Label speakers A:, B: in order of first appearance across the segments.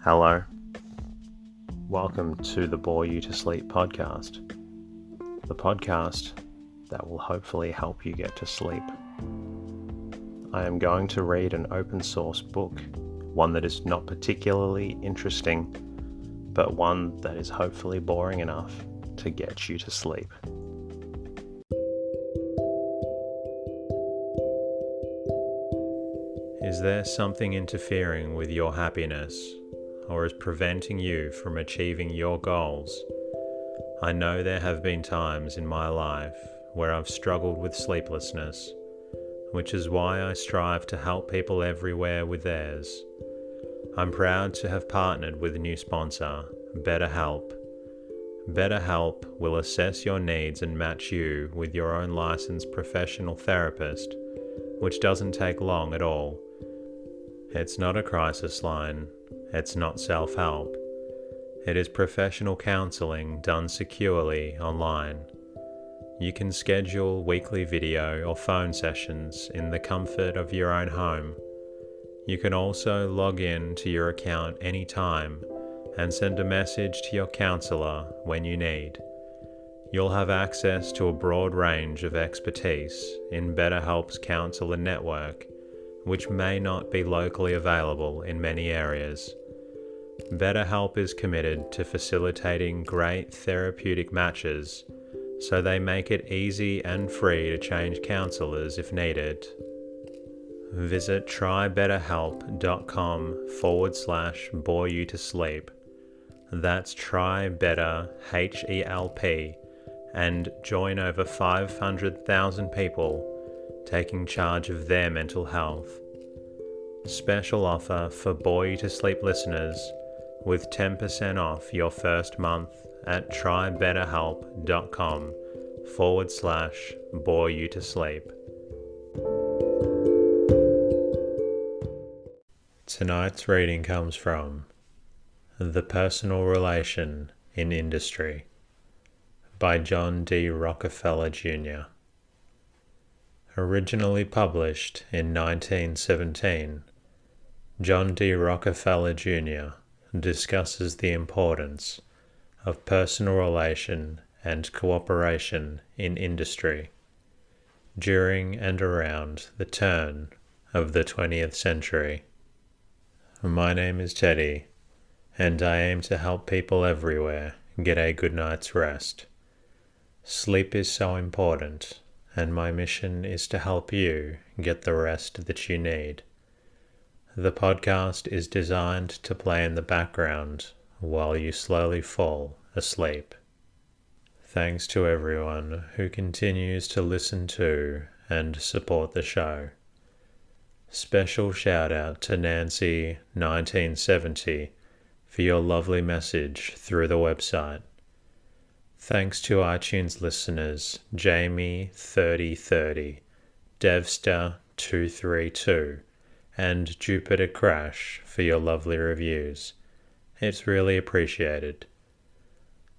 A: Hello. Welcome to the Bore You to Sleep podcast. The podcast that will hopefully help you get to sleep. I am going to read an open source book, one that is not particularly interesting, but one that is hopefully boring enough to get you to sleep. Is there something interfering with your happiness, or is preventing you from achieving your goals? I know there have been times in my life where I've struggled with sleeplessness, which is why I strive to help people everywhere with theirs. I'm proud to have partnered with a new sponsor, BetterHelp. BetterHelp will assess your needs and match you with your own licensed professional therapist, which doesn't take long at all. It's not a crisis line. It's not self-help. It is professional counseling done securely online. You can schedule weekly video or phone sessions in the comfort of your own home. You can also log in to your account anytime and send a message to your counselor when you need. You'll have access to a broad range of expertise in BetterHelp's counselor network, which may not be locally available in many areas. BetterHelp is committed to facilitating great therapeutic matches, so they make it easy and free to change counselors if needed. Visit trybetterhelp.com/bore you to sleep. That's trybetterhelp, and join over 500,000 people taking charge of their mental health. Special offer for Bore You to Sleep listeners with 10% off your first month at trybetterhelp.com/bore you to sleep. Tonight's reading comes from The Personal Relation in Industry by D Rockefeller Jr. Originally published in 1917, John D. Rockefeller Jr. discusses the importance of personal relation and cooperation in industry during and around the turn of the 20th century. My name is Teddy, and I aim to help people everywhere get a good night's rest. Sleep is so important, and my mission is to help you get the rest that you need. The podcast is designed to play in the background while you slowly fall asleep. Thanks to everyone who continues to listen to and support the show. Special shout out to Nancy 1970 for your lovely message through the website. Thanks to iTunes listeners Jamie 3030, Devster 232, and Jupiter Crash for your lovely reviews. It's really appreciated.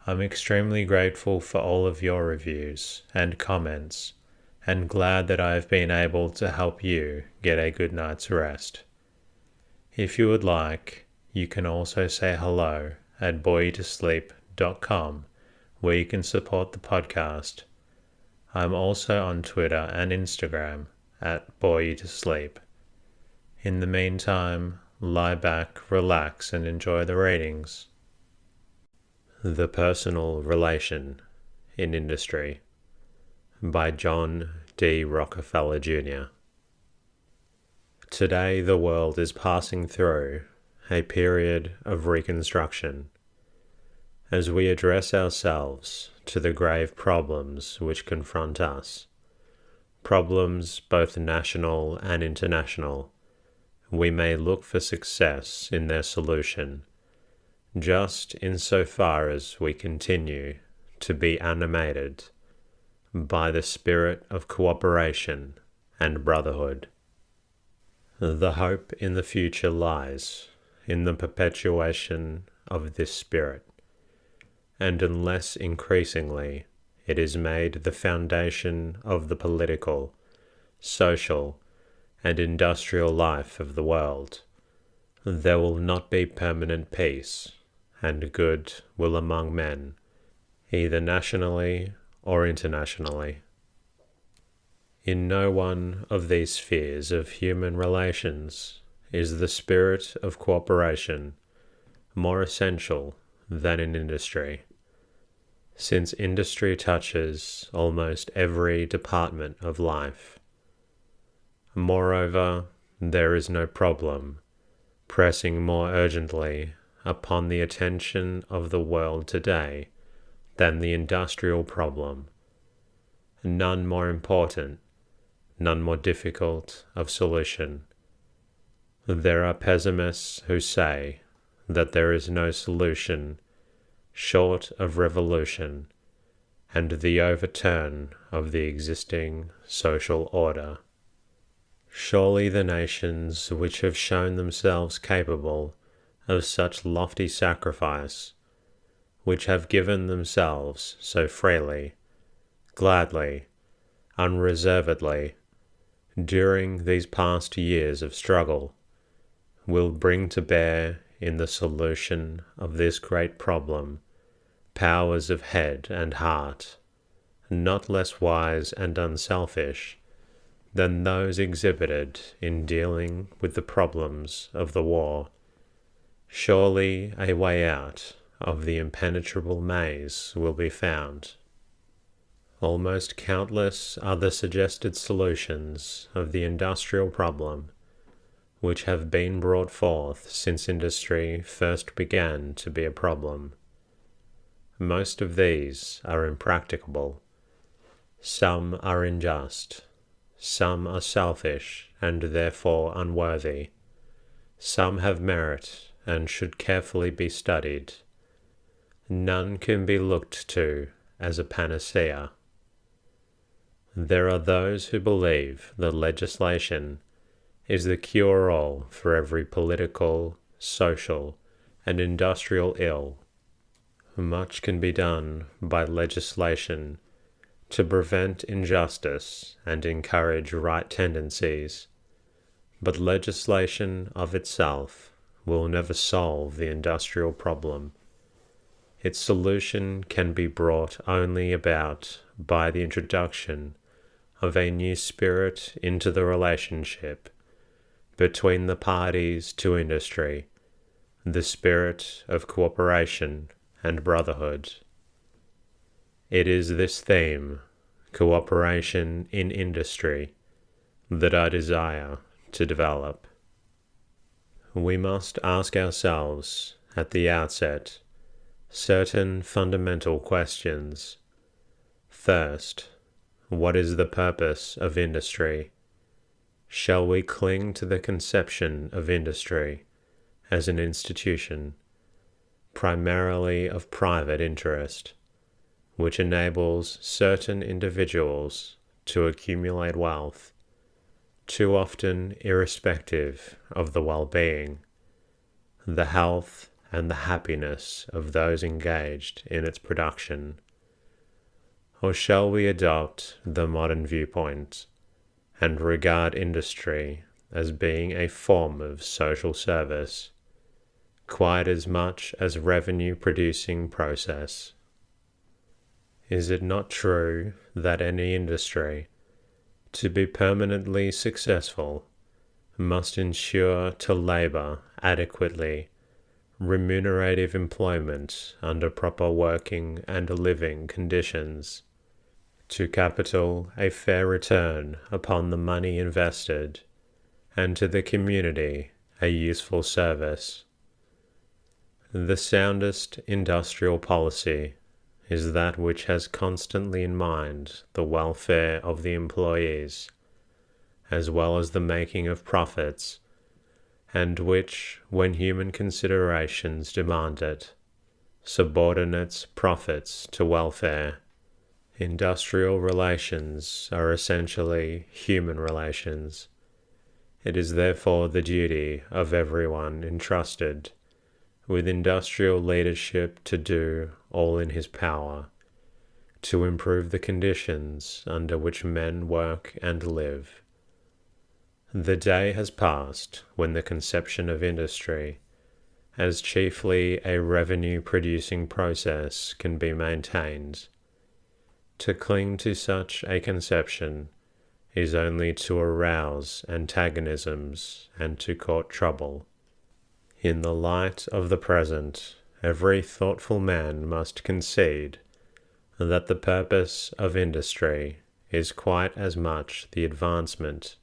A: I'm extremely grateful for all of your reviews and comments, and glad that I have been able to help you get a good night's rest. If you would like, you can also say hello at boreyoutosleep.com, where you can support the podcast. I'm also on Twitter and Instagram at boreyoutosleep. In the meantime, lie back, relax, and enjoy the readings. The Personal Relation in Industry by John D. Rockefeller Jr. Today the world is passing through a period of reconstruction as we address ourselves to the grave problems which confront us, problems both national and international. We may look for success in their solution, just insofar as we continue to be animated by the spirit of cooperation and brotherhood. The hope in the future lies in the perpetuation of this spirit, and unless increasingly it is made the foundation of the political, social, and industrial life of the world, there will not be permanent peace and good will among men, either nationally or internationally. In no one of these spheres of human relations is the spirit of cooperation more essential than in industry, since industry touches almost every department of life. Moreover, there is no problem pressing more urgently upon the attention of the world today than the industrial problem, none more important, none more difficult of solution. There are pessimists who say that there is no solution short of revolution and the overturn of the existing social order. Surely the nations which have shown themselves capable of such lofty sacrifice, which have given themselves so freely, gladly, unreservedly, during these past years of struggle, will bring to bear in the solution of this great problem powers of head and heart, not less wise and unselfish than those exhibited in dealing with the problems of the war. Surely a way out of the impenetrable maze will be found. Almost countless are the suggested solutions of the industrial problem which have been brought forth since industry first began to be a problem. Most of these are impracticable. Some are unjust. Some are selfish and therefore unworthy. Some have merit and should carefully be studied. None can be looked to as a panacea. There are those who believe that legislation is the cure-all for every political, social, and industrial ill. Much can be done by legislation to prevent injustice and encourage right tendencies, but legislation of itself will never solve the industrial problem. Its solution can be brought only about by the introduction of a new spirit into the relationship between the parties to industry, the spirit of cooperation and brotherhood. It is this theme, cooperation in industry, that I desire to develop. We must ask ourselves at the outset certain fundamental questions. First, what is the purpose of industry? Shall we cling to the conception of industry as an institution, primarily of private interest, which enables certain individuals to accumulate wealth, too often irrespective of the well-being, the health, and the happiness of those engaged in its production? Or shall we adopt the modern viewpoint and regard industry as being a form of social service, quite as much as revenue-producing process? Is it not true that any industry, to be permanently successful, must ensure to labor adequately remunerative employment under proper working and living conditions, to capital a fair return upon the money invested, and to the community a useful service? The soundest industrial policy is that which has constantly in mind the welfare of the employees, as well as the making of profits, and which, when human considerations demand it, subordinates profits to welfare. Industrial relations are essentially human relations. It is therefore the duty of everyone entrusted with industrial leadership to do all in his power to improve the conditions under which men work and live. The day has passed when the conception of industry as chiefly a revenue-producing process can be maintained. To cling to such a conception is only to arouse antagonisms and to court trouble. In the light of the present, every thoughtful man must concede that the purpose of industry is quite as much the advancement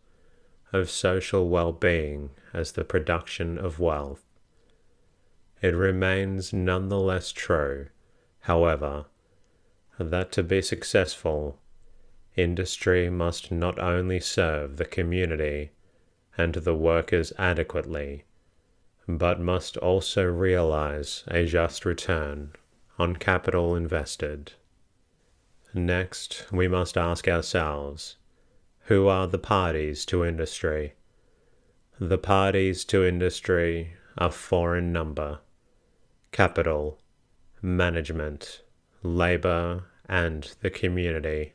A: of social well-being as the production of wealth. It remains none the less true, however, that to be successful, industry must not only serve the community and the workers adequately, but must also realize a just return on capital invested. Next, we must ask ourselves, who are the parties to industry? The parties to industry are four in number: capital, management, labor, and the community.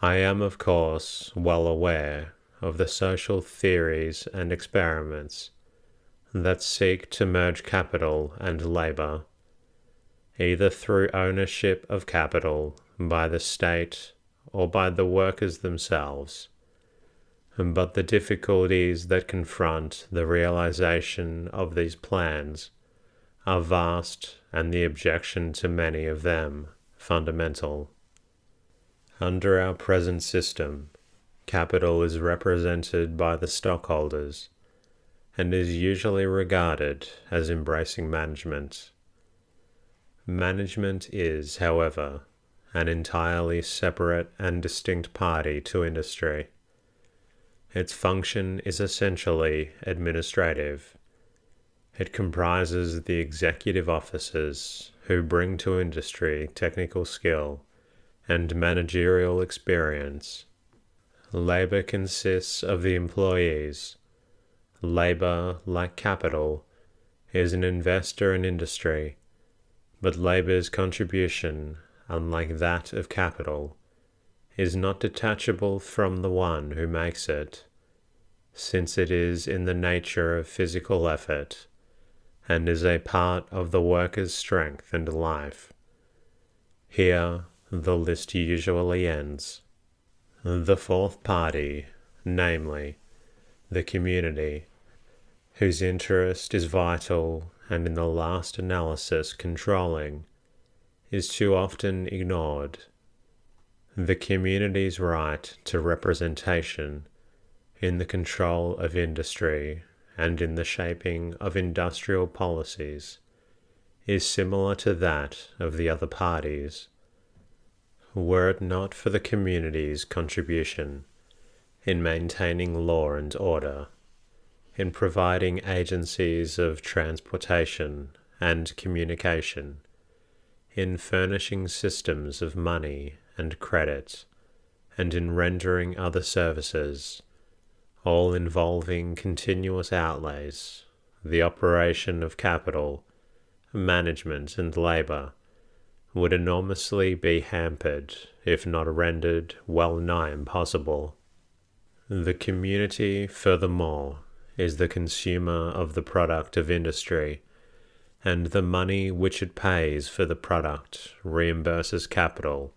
A: I am, of course, well aware of the social theories and experiments that seek to merge capital and labor, either through ownership of capital by the state or by the workers themselves. But the difficulties that confront the realization of these plans are vast, and the objection to many of them fundamental. Under our present system, capital is represented by the stockholders and is usually regarded as embracing management. Management is, however, an entirely separate and distinct party to industry. Its function is essentially administrative. It comprises the executive officers who bring to industry technical skill and managerial experience. Labor consists of the employees. Labor, like capital, is an investor in industry, but labor's contribution, unlike that of capital, is not detachable from the one who makes it, since it is in the nature of physical effort, and is a part of the worker's strength and life. Here the list usually ends. The fourth party, namely, the community, whose interest is vital and in the last analysis controlling, is too often ignored. The community's right to representation in the control of industry and in the shaping of industrial policies is similar to that of the other parties. Were it not for the community's contribution in maintaining law and order, in providing agencies of transportation and communication, in furnishing systems of money and credit, and in rendering other services, all involving continuous outlays, the operation of capital, management, and labor would enormously be hampered, if not rendered well nigh impossible. The community, furthermore, is the consumer of the product of industry, and the money which it pays for the product reimburses capital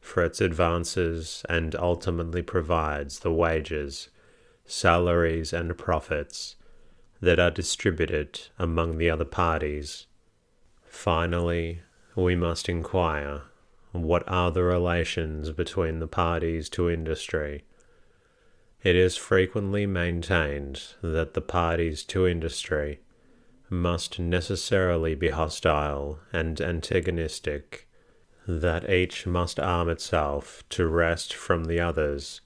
A: for its advances and ultimately provides the wages, salaries, and profits that are distributed among the other parties. Finally, we must inquire, what are the relations between the parties to industry? It is frequently maintained that the parties to industry must necessarily be hostile and antagonistic, that each must arm itself to wrest from the others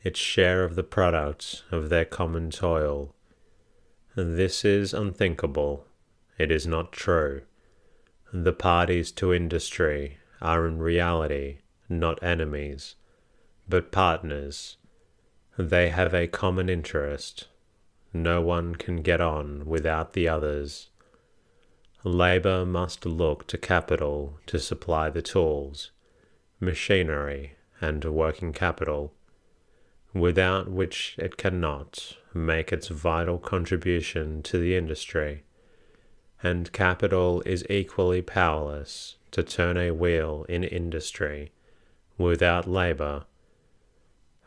A: its share of the product of their common toil. This is unthinkable. It is not true. The parties to industry are in reality not enemies, but partners. They have a common interest. No one can get on without the others. Labor must look to capital to supply the tools, machinery, and working capital. without which it cannot make its vital contribution to the industry, and capital is equally powerless to turn a wheel in industry without labor.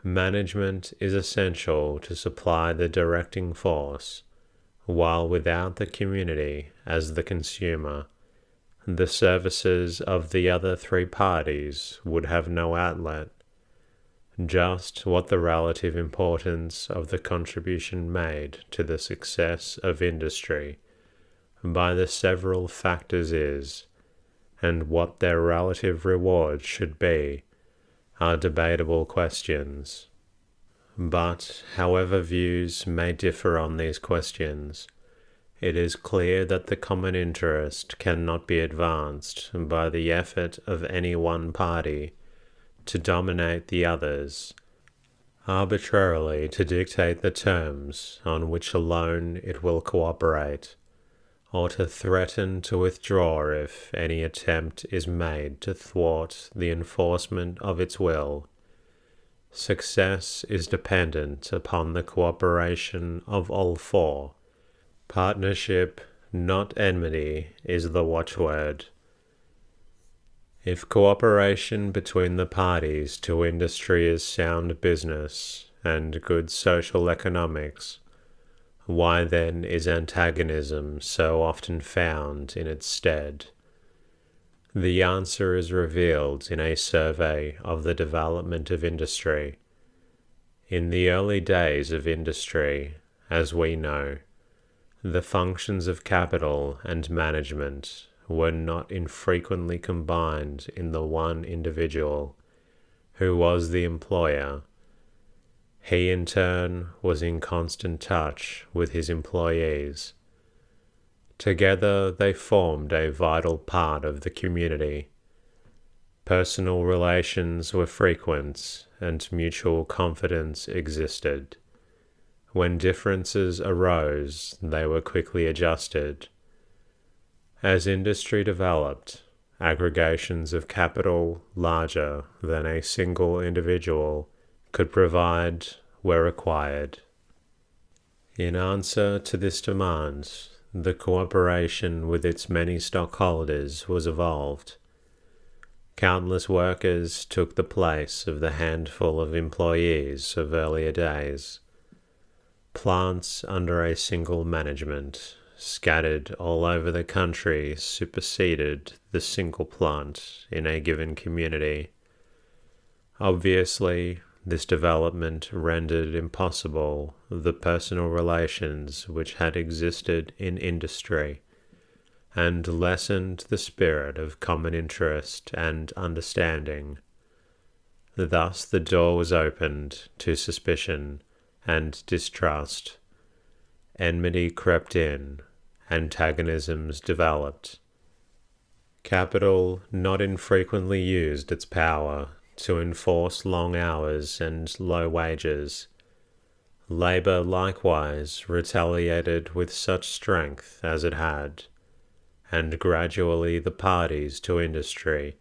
A: Management is essential to supply the directing force, while without the community as the consumer, the services of the other three parties would have no outlet. Just what the relative importance of the contribution made to the success of industry by the several factors is, and what their relative reward should be, are debatable questions. But, however views may differ on these questions, it is clear that the common interest cannot be advanced by the effort of any one party to dominate the others, arbitrarily to dictate the terms on which alone it will cooperate, or to threaten to withdraw if any attempt is made to thwart the enforcement of its will. Success is dependent upon the cooperation of all four. Partnership, not enmity, is the watchword. If cooperation between the parties to industry is sound business and good social economics, why then is antagonism so often found in its stead? The answer is revealed in a survey of the development of industry. In the early days of industry, as we know, the functions of capital and management were not infrequently combined in the one individual, who was the employer. He in turn was in constant touch with his employees. Together they formed a vital part of the community. Personal relations were frequent and mutual confidence existed. When differences arose, they were quickly adjusted. As industry developed, aggregations of capital larger than a single individual could provide were required. In answer to this demand, the cooperation with its many stockholders was evolved. Countless workers took the place of the handful of employees of earlier days. Plants under a single management, scattered all over the country, superseded the single plant in a given community. Obviously, this development rendered impossible the personal relations which had existed in industry, and lessened the spirit of common interest and understanding. Thus the door was opened to suspicion and distrust. Enmity crept in, antagonisms developed. Capital not infrequently used its power to enforce long hours and low wages. Labor likewise retaliated with such strength as it had, and gradually the parties to industry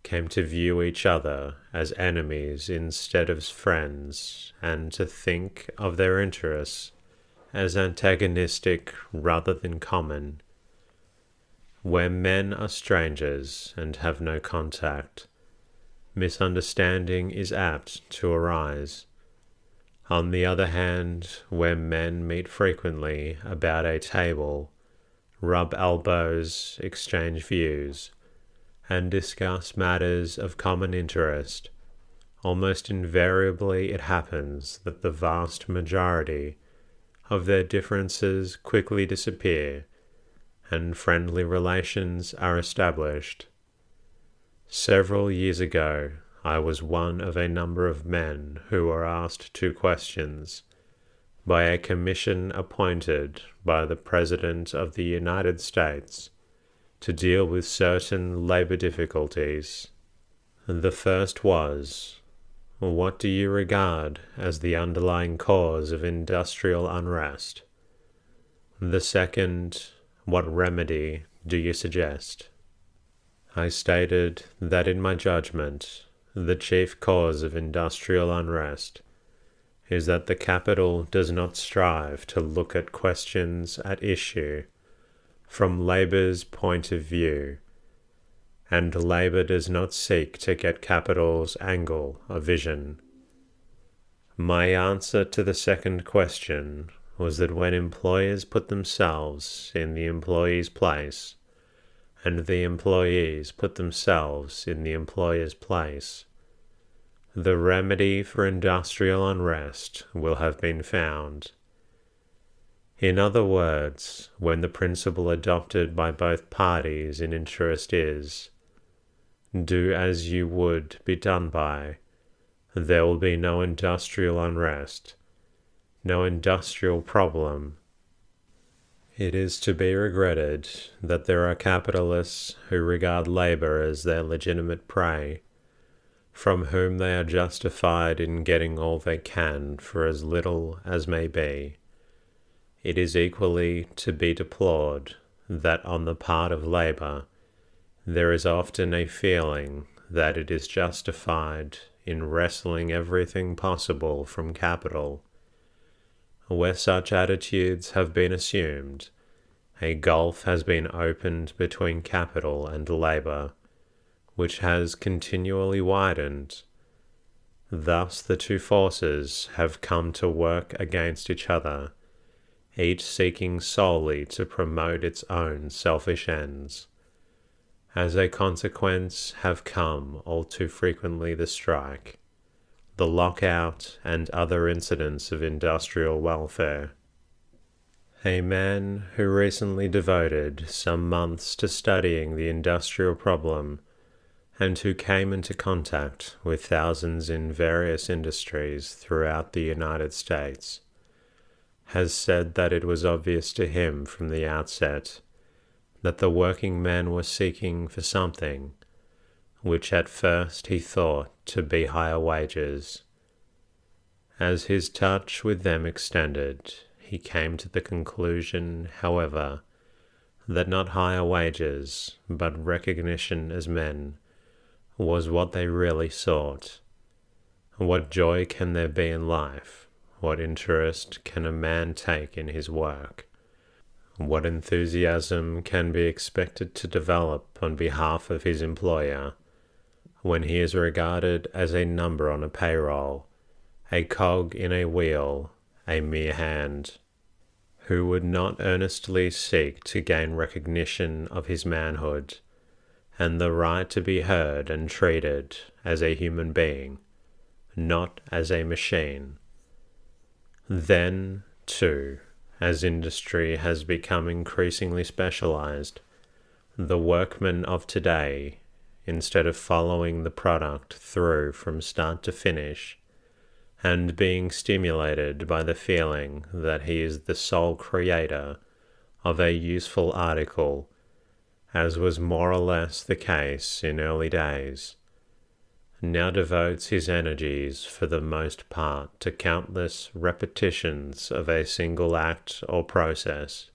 A: came to view each other as enemies instead of friends, and to think of their interests as antagonistic rather than common. Where men are strangers and have no contact, misunderstanding is apt to arise. On the other hand, where men meet frequently about a table, rub elbows, exchange views, and discuss matters of common interest, almost invariably it happens that the vast majority of their differences quickly disappear, and friendly relations are established. Several years ago, I was one of a number of men who were asked 2 questions by a commission appointed by the President of the United States to deal with certain labor difficulties. The first was, what do you regard as the underlying cause of industrial unrest? The second, what remedy do you suggest? I stated that in my judgment, the chief cause of industrial unrest is that the capital does not strive to look at questions at issue from labour's point of view, and labour does not seek to get capital's angle of vision. My answer to the second question was that when employers put themselves in the employee's place, and the employees put themselves in the employer's place, the remedy for industrial unrest will have been found. In other words, when the principle adopted by both parties in interest is, do as you would be done by, there will be no industrial unrest, no industrial problem. It is to be regretted that there are capitalists who regard labour as their legitimate prey, from whom they are justified in getting all they can for as little as may be. It is equally to be deplored that on the part of labour there is often a feeling that it is justified in wresting everything possible from capital. Where such attitudes have been assumed, a gulf has been opened between capital and labour, which has continually widened. Thus the two forces have come to work against each other, each seeking solely to promote its own selfish ends. As a consequence have come all too frequently the strike, the lockout, and other incidents of industrial welfare. A man who recently devoted some months to studying the industrial problem, and who came into contact with thousands in various industries throughout the United States, has said that it was obvious to him from the outset that the working men were seeking for something which at first he thought to be higher wages. As his touch with them extended, he came to the conclusion, however, that not higher wages, but recognition as men, was what they really sought. What joy can there be in life? What interest can a man take in his work? What enthusiasm can be expected to develop on behalf of his employer when he is regarded as a number on a payroll, a cog in a wheel, a mere hand? Who would not earnestly seek to gain recognition of his manhood, and the right to be heard and treated as a human being, not as a machine? Then, too, as industry has become increasingly specialized, the workman of today, instead of following the product through from start to finish, and being stimulated by the feeling that he is the sole creator of a useful article, as was more or less the case in early days, now devotes his energies for the most part to countless repetitions of a single act or process,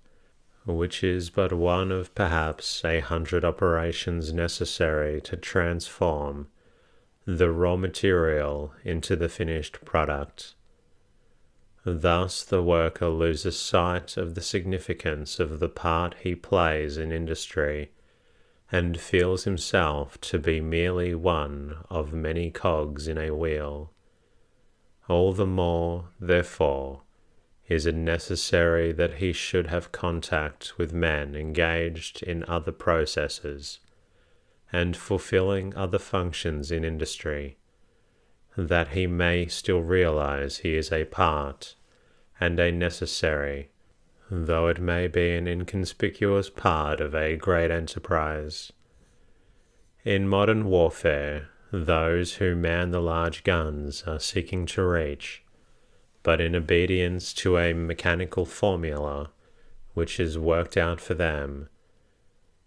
A: which is but one of perhaps 100 operations necessary to transform the raw material into the finished product. Thus the worker loses sight of the significance of the part he plays in industry, and feels himself to be merely one of many cogs in a wheel. All the more, therefore, is it necessary that he should have contact with men engaged in other processes, and fulfilling other functions in industry, that he may still realize he is a part, and a necessary, though it may be an inconspicuous part of a great enterprise. In modern warfare, those who man the large guns are seeking to reach, but in obedience to a mechanical formula which is worked out for them,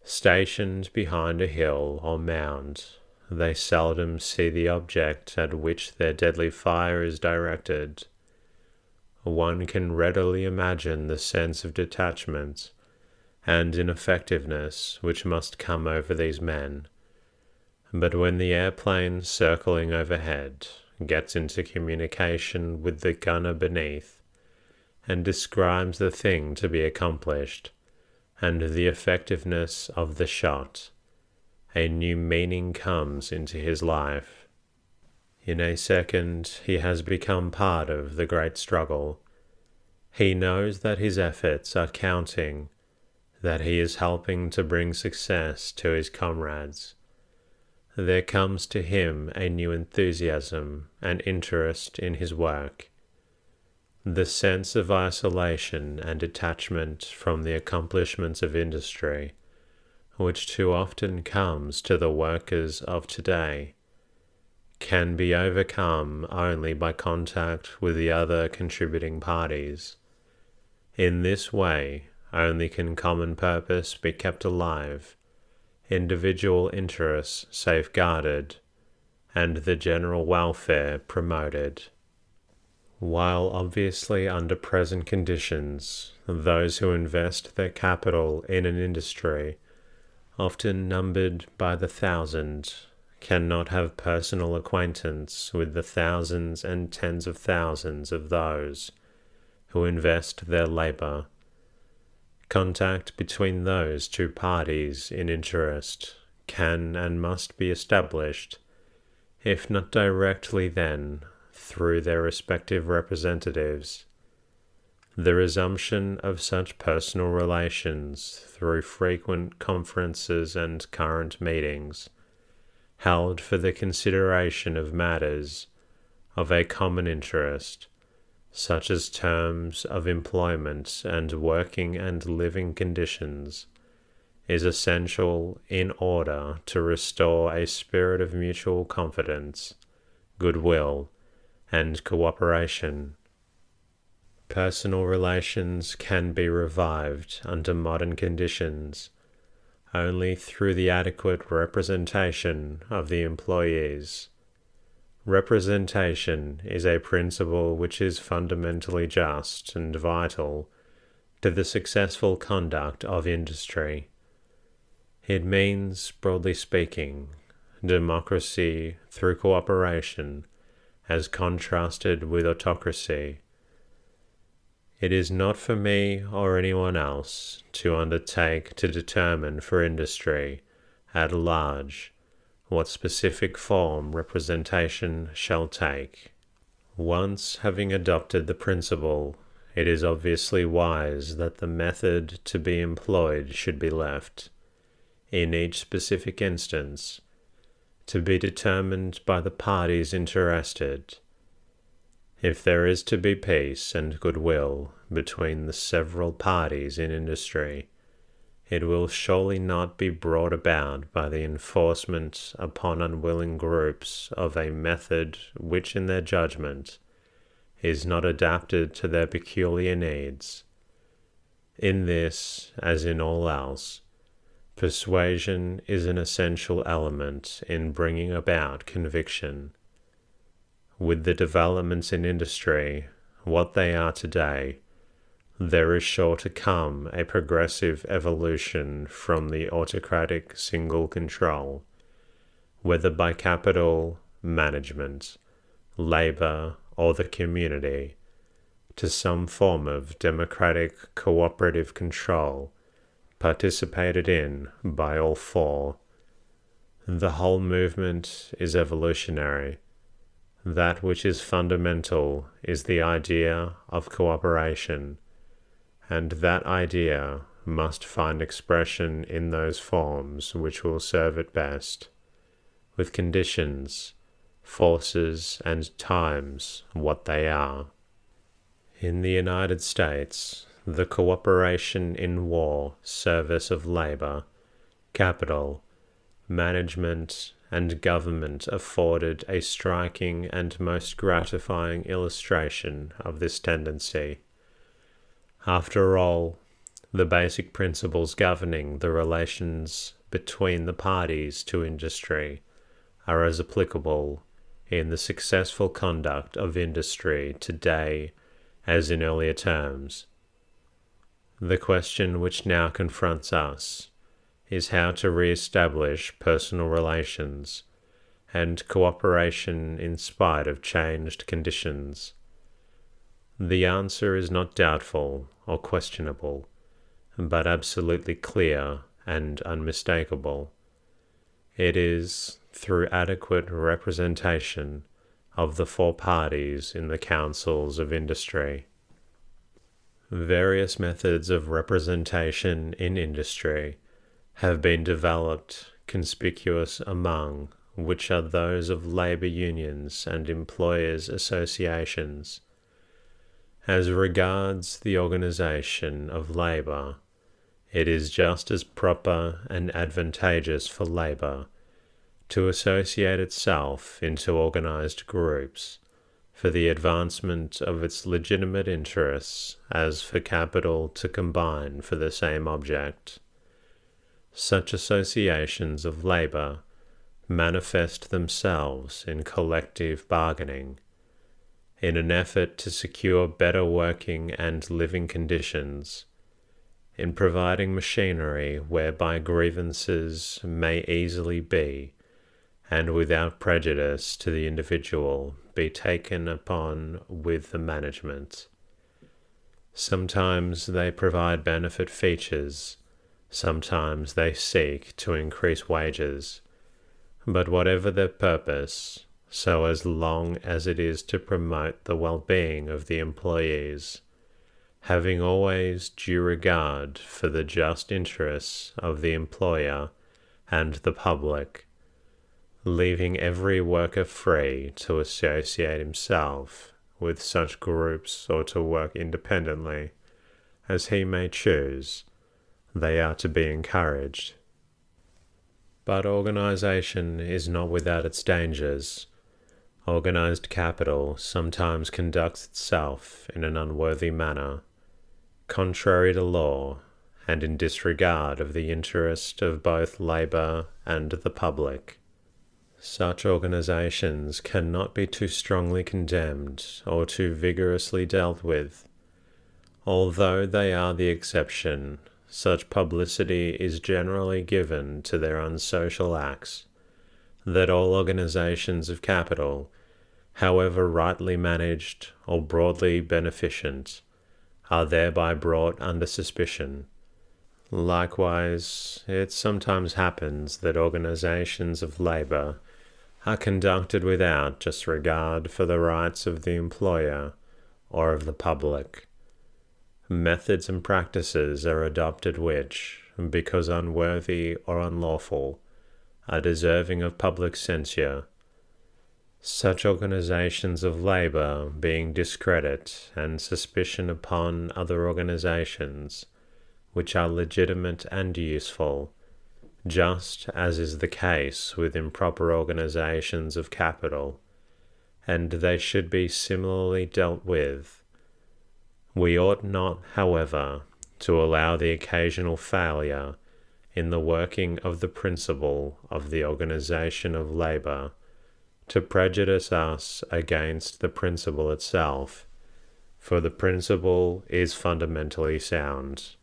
A: stationed behind a hill or mound, they seldom see the object at which their deadly fire is directed. One can readily imagine the sense of detachment and ineffectiveness which must come over these men. But when the airplane circling overhead gets into communication with the gunner beneath and describes the thing to be accomplished and the effectiveness of the shot, a new meaning comes into his life. In a second, he has become part of the great struggle. He knows that his efforts are counting, that he is helping to bring success to his comrades. There comes to him a new enthusiasm and interest in his work. The sense of isolation and detachment from the accomplishments of industry, which too often comes to the workers of today, can be overcome only by contact with the other contributing parties. In this way, only can common purpose be kept alive, individual interests safeguarded, and the general welfare promoted. While obviously under present conditions, those who invest their capital in an industry, often numbered by the thousand, cannot have personal acquaintance with the thousands and tens of thousands of those who invest their labor. Contact between those two parties in interest can and must be established, if not directly then, through their respective representatives. The resumption of such personal relations through frequent conferences and current meetings, held for the consideration of matters of a common interest, such as terms of employment and working and living conditions, is essential in order to restore a spirit of mutual confidence, goodwill, and cooperation. Personal relations can be revived under modern conditions only through the adequate representation of the employees. Representation is a principle which is fundamentally just and vital to the successful conduct of industry. It means, broadly speaking, democracy through cooperation as contrasted with autocracy. It is not for me or anyone else to undertake to determine for industry at large what specific form representation shall take. Once having adopted the principle, it is obviously wise that the method to be employed should be left, in each specific instance, to be determined by the parties interested. If there is to be peace and goodwill between the several parties in industry, it will surely not be brought about by the enforcement upon unwilling groups of a method which in their judgment is not adapted to their peculiar needs. In this, as in all else, persuasion is an essential element in bringing about conviction. With the developments in industry, what they are today, there is sure to come a progressive evolution from the autocratic single control, whether by capital, management, labor, or the community, to some form of democratic cooperative control participated in by all four. The whole movement is evolutionary. That which is fundamental is the idea of cooperation, and that idea must find expression in those forms which will serve it best, with conditions, forces, and times what they are. In the United States, the cooperation in war, service of labor, capital, management, and government afforded a striking and most gratifying illustration of this tendency. After all, the basic principles governing the relations between the parties to industry are as applicable in the successful conduct of industry today as in earlier terms. The question which now confronts us is how to re-establish personal relations and cooperation in spite of changed conditions? The answer is not doubtful or questionable, but absolutely clear and unmistakable. It is through adequate representation of the four parties in the councils of industry. Various methods of representation in industry have been developed, conspicuous among which are those of labour unions and employers' associations. As regards the organisation of labour, it is just as proper and advantageous for labour to associate itself into organised groups for the advancement of its legitimate interests as for capital to combine for the same object. Such associations of labour manifest themselves in collective bargaining, in an effort to secure better working and living conditions, in providing machinery whereby grievances may easily be, and without prejudice to the individual, be taken upon with the management. Sometimes they provide benefit features, sometimes they seek to increase wages, but whatever their purpose, so as long as it is to promote the well-being of the employees, having always due regard for the just interests of the employer and the public, leaving every worker free to associate himself with such groups or to work independently as he may choose, they are to be encouraged. But organization is not without its dangers. Organized capital sometimes conducts itself in an unworthy manner, contrary to law, and in disregard of the interest of both labour and the public. Such organizations cannot be too strongly condemned or too vigorously dealt with. Although they are the exception, such publicity is generally given to their unsocial acts, that all organizations of capital, however rightly managed or broadly beneficent, are thereby brought under suspicion. Likewise, it sometimes happens that organizations of labour are conducted without just regard for the rights of the employer or of the public. Methods and practices are adopted which, because unworthy or unlawful, are deserving of public censure. Such organizations of labour being discredit and suspicion upon other organizations, which are legitimate and useful, just as is the case with improper organizations of capital, and they should be similarly dealt with. We ought not, however, to allow the occasional failure in the working of the principle of the organization of labour to prejudice us against the principle itself, for the principle is fundamentally sound.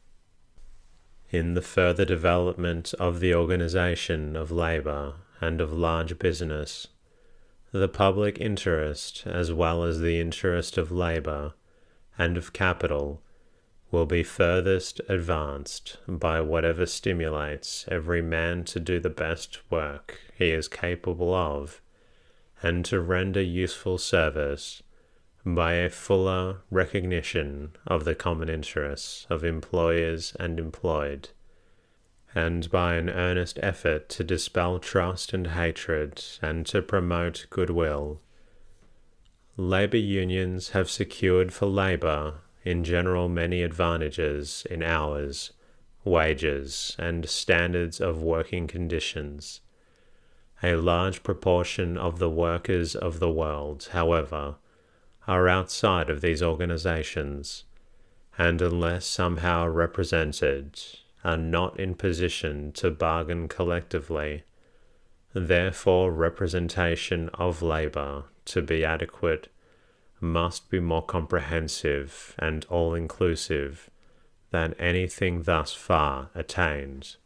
A: In the further development of the organization of labour and of large business, the public interest as well as the interest of labour and of capital will be furthest advanced by whatever stimulates every man to do the best work he is capable of, and to render useful service by a fuller recognition of the common interests of employers and employed, and by an earnest effort to dispel trust and hatred and to promote goodwill. Labour unions have secured for labour in general many advantages in hours, wages, and standards of working conditions. A large proportion of the workers of the world, however, are outside of these organizations, and unless somehow represented, are not in position to bargain collectively. Therefore, representation of labour, to be adequate, must be more comprehensive and all-inclusive than anything thus far attained.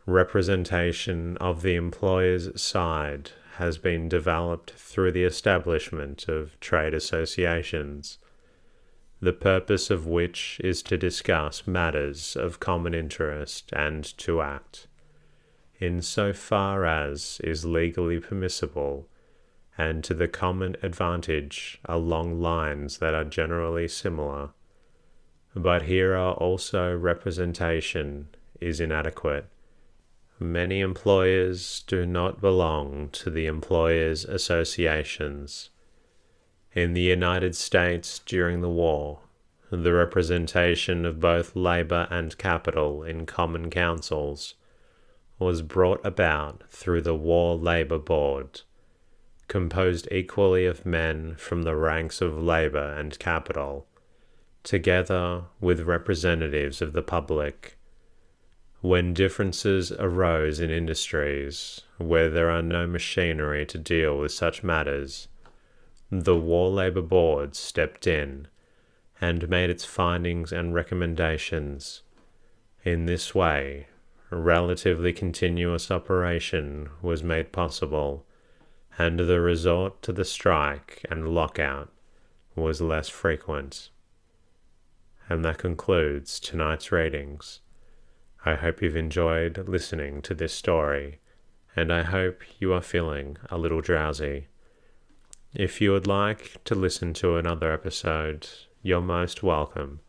A: Representation of the employer's side has been developed through the establishment of trade associations, the purpose of which is to discuss matters of common interest and to act, in so far as is legally permissible, and to the common advantage along lines that are generally similar. But here are also representation is inadequate. Many employers do not belong to the employers' associations. In the United States during the war, the representation of both labor and capital in common councils was brought about through the War Labor Board, composed equally of men from the ranks of labor and capital, together with representatives of the public. When differences arose in industries where there are no machinery to deal with such matters, the War Labor Board stepped in and made its findings and recommendations. In this way, relatively continuous operation was made possible, and the resort to the strike and lockout was less frequent. And that concludes tonight's readings. I hope you've enjoyed listening to this story, and I hope you are feeling a little drowsy. If you would like to listen to another episode, you're most welcome.